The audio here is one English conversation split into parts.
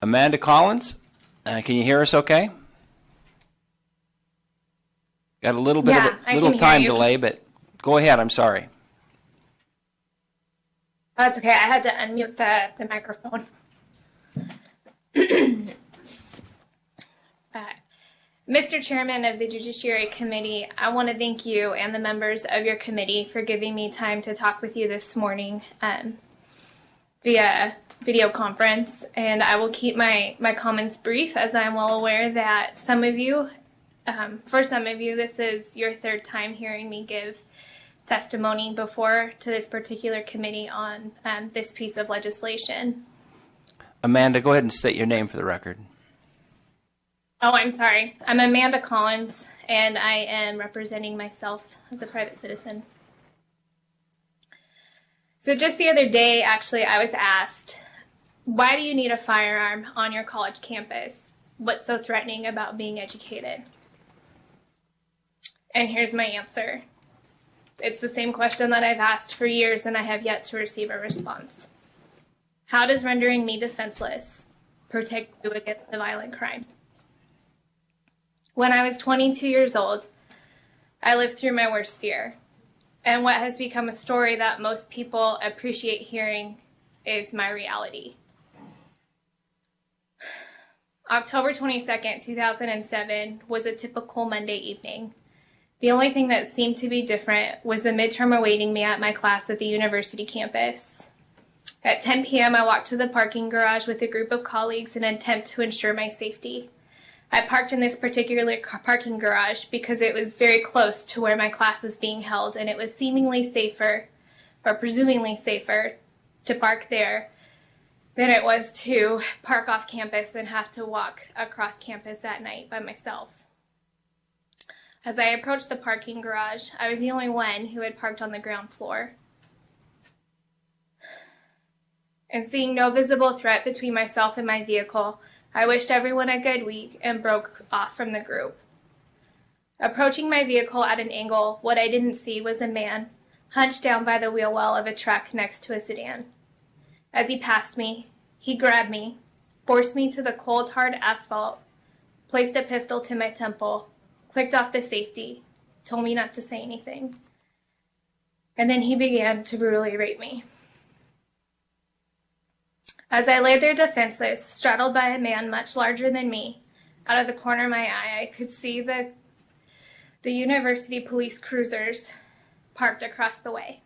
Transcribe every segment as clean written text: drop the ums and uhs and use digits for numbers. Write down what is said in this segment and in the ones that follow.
Amanda Collins, can you hear us okay? Got a little bit of a little time delay, but go ahead. I'm sorry. That's okay. I had to unmute the microphone. Mr. Chairman of the Judiciary Committee, I want to thank you and the members of your committee for giving me time to talk with you this morning via video conference. And I will keep my comments brief, as I'm well aware that some of you, for some of you, this is your third time hearing me give testimony before to this particular committee on this piece of legislation. Amanda, go ahead and state your name for the record. Oh, I'm sorry. I'm Amanda Collins, and I am representing myself as a private citizen. So just the other day, actually, I was asked, why do you need a firearm on your college campus? What's so threatening about being educated? And here's my answer. It's the same question that I've asked for years, and I have yet to receive a response. How does rendering me defenseless protect you against a violent crime? When I was 22 years old, I lived through my worst fear. And what has become a story that most people appreciate hearing is my reality. October 22nd, 2007 was a typical Monday evening. The only thing that seemed to be different was the midterm awaiting me at my class at the university campus. At 10 p.m., I walked to the parking garage with a group of colleagues in an attempt to ensure my safety. I parked in this particular parking garage because it was very close to where my class was being held, and it was seemingly safer, or presumably safer, to park there than it was to park off campus and have to walk across campus at night by myself. As I approached the parking garage, I was the only one who had parked on the ground floor. And seeing no visible threat between myself and my vehicle, I wished everyone a good week and broke off from the group. Approaching my vehicle at an angle, what I didn't see was a man hunched down by the wheel well of a truck next to a sedan. As he passed me, he grabbed me, forced me to the cold, hard asphalt, placed a pistol to my temple, clicked off the safety, told me not to say anything, and then he began to brutally rape me. As I lay there defenseless, straddled by a man much larger than me, out of the corner of my eye, I could see the university police cruisers parked across the way.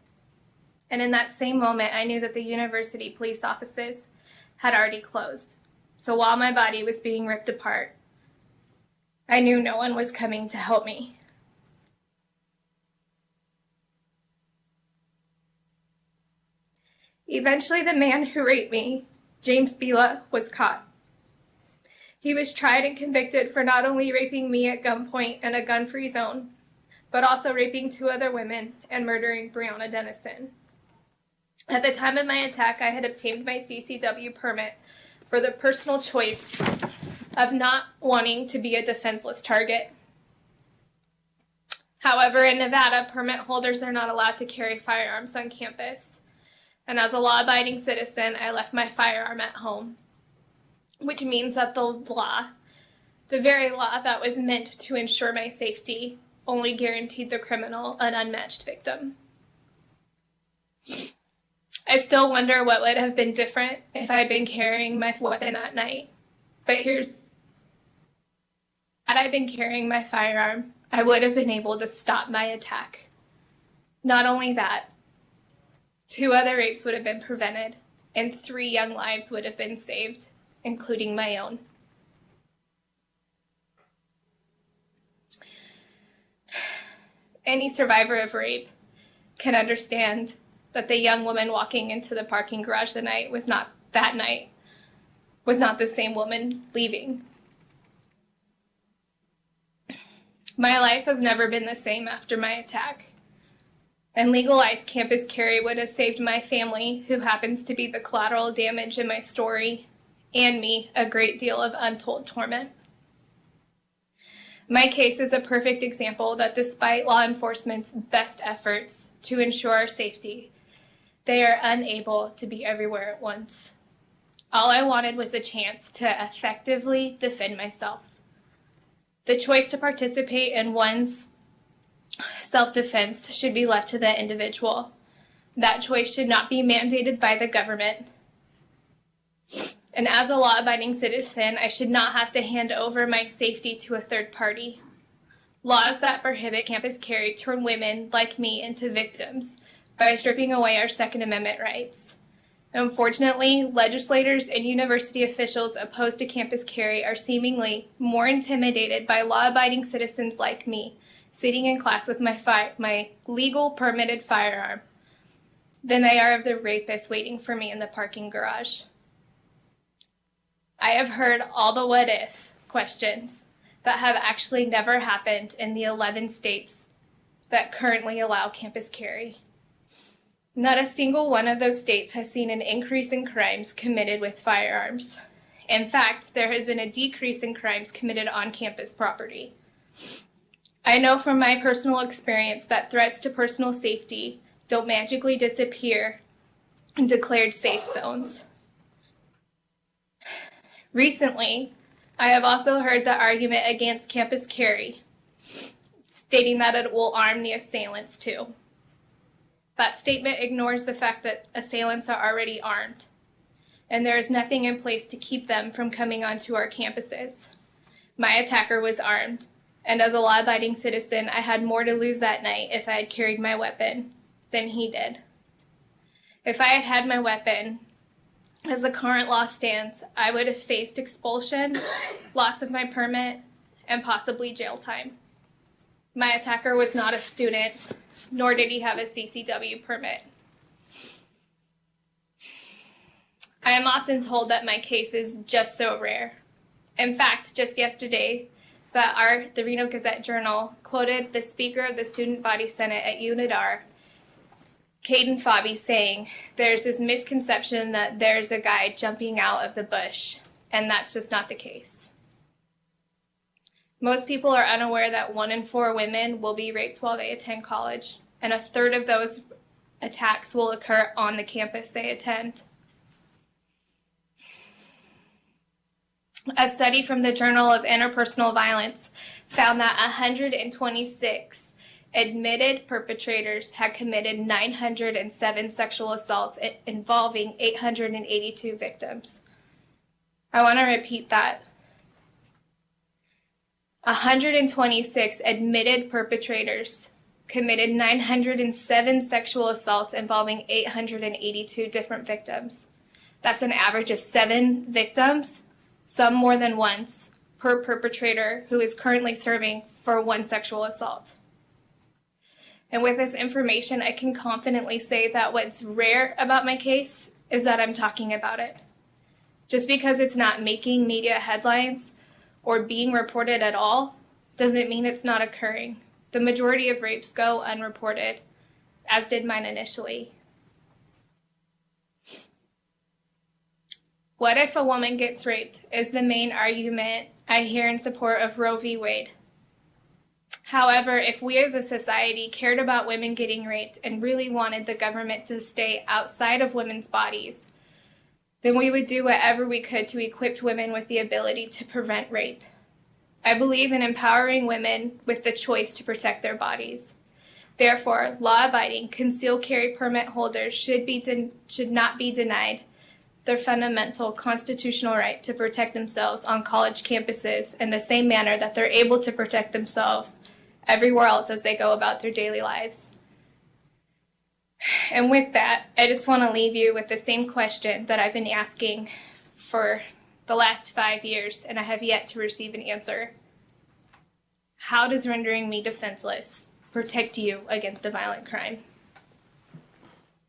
And in that same moment, I knew that the university police offices had already closed. So while my body was being ripped apart, I knew no one was coming to help me. Eventually, the man who raped me, James Bila, was caught. He was tried and convicted for not only raping me at gunpoint in a gun-free zone, but also raping 2 other women and murdering Breonna Dennison. At the time of my attack, I had obtained my CCW permit for the personal choice of not wanting to be a defenseless target. However, in Nevada, permit holders are not allowed to carry firearms on campus. And as a law-abiding citizen, I left my firearm at home, which means that the very law that was meant to ensure my safety, only guaranteed the criminal an unmatched victim. I still wonder what would have been different if I had been carrying my weapon that night. But had I been carrying my firearm, I would have been able to stop my attack. Not only that, 2 other rapes would have been prevented, and 3 young lives would have been saved, including my own. Any survivor of rape can understand that the young woman walking into the parking garage that night was not the same woman leaving. My life has never been the same after my attack. And legalized campus carry would have saved my family, who happens to be the collateral damage in my story, and me a great deal of untold torment. My case is a perfect example that despite law enforcement's best efforts to ensure our safety, they are unable to be everywhere at once. All I wanted was a chance to effectively defend myself. The choice to participate in one's self-defense should be left to the individual. That choice should not be mandated by the government. And as a law-abiding citizen, I should not have to hand over my safety to a third party. Laws that prohibit campus carry turn women like me into victims by stripping away our Second Amendment rights. Unfortunately, legislators and university officials opposed to campus carry are seemingly more intimidated by law-abiding citizens like me, sitting in class with my legal permitted firearm, than they are of the rapists waiting for me in the parking garage. I have heard all the what if questions that have actually never happened in the 11 states that currently allow campus carry. Not a single one of those states has seen an increase in crimes committed with firearms. In fact, there has been a decrease in crimes committed on campus property. I know from my personal experience that threats to personal safety don't magically disappear in declared safe zones. Recently, I have also heard the argument against campus carry, stating that it will arm the assailants too. That statement ignores the fact that assailants are already armed, and there is nothing in place to keep them from coming onto our campuses. My attacker was armed, and as a law-abiding citizen, I had more to lose that night if I had carried my weapon than he did. If I had had my weapon, as the current law stands, I would have faced expulsion, loss of my permit, and possibly jail time. My attacker was not a student, nor did he have a CCW permit. I am often told that my case is just so rare. In fact, just yesterday, the Reno Gazette-Journal quoted the Speaker of the Student Body Senate at UNIDAR, Caden Fobby, saying, "There's this misconception that there's a guy jumping out of the bush," and that's just not the case. Most people are unaware that 1 in 4 women will be raped while they attend college, and a third of those attacks will occur on the campus they attend. A study from the Journal of Interpersonal Violence found that 126 admitted perpetrators had committed 907 sexual assaults involving 882 victims. I want to repeat that. 126 admitted perpetrators committed 907 sexual assaults involving 882 different victims. That's an average of 7 victims, some more than once, per perpetrator who is currently serving for 1 sexual assault. And with this information, I can confidently say that what's rare about my case is that I'm talking about it. Just because it's not making media headlines or being reported at all doesn't mean it's not occurring. The majority of rapes go unreported, as did mine initially. What if a woman gets raped is the main argument I hear in support of Roe v. Wade. However, if we as a society cared about women getting raped and really wanted the government to stay outside of women's bodies, then we would do whatever we could to equip women with the ability to prevent rape. I believe in empowering women with the choice to protect their bodies. Therefore, law-abiding concealed carry permit holders should not be denied their fundamental constitutional right to protect themselves on college campuses in the same manner that they're able to protect themselves everywhere else as they go about their daily lives. And with that, I just want to leave you with the same question that I've been asking for the last 5 years, and I have yet to receive an answer. How does rendering me defenseless protect you against a violent crime?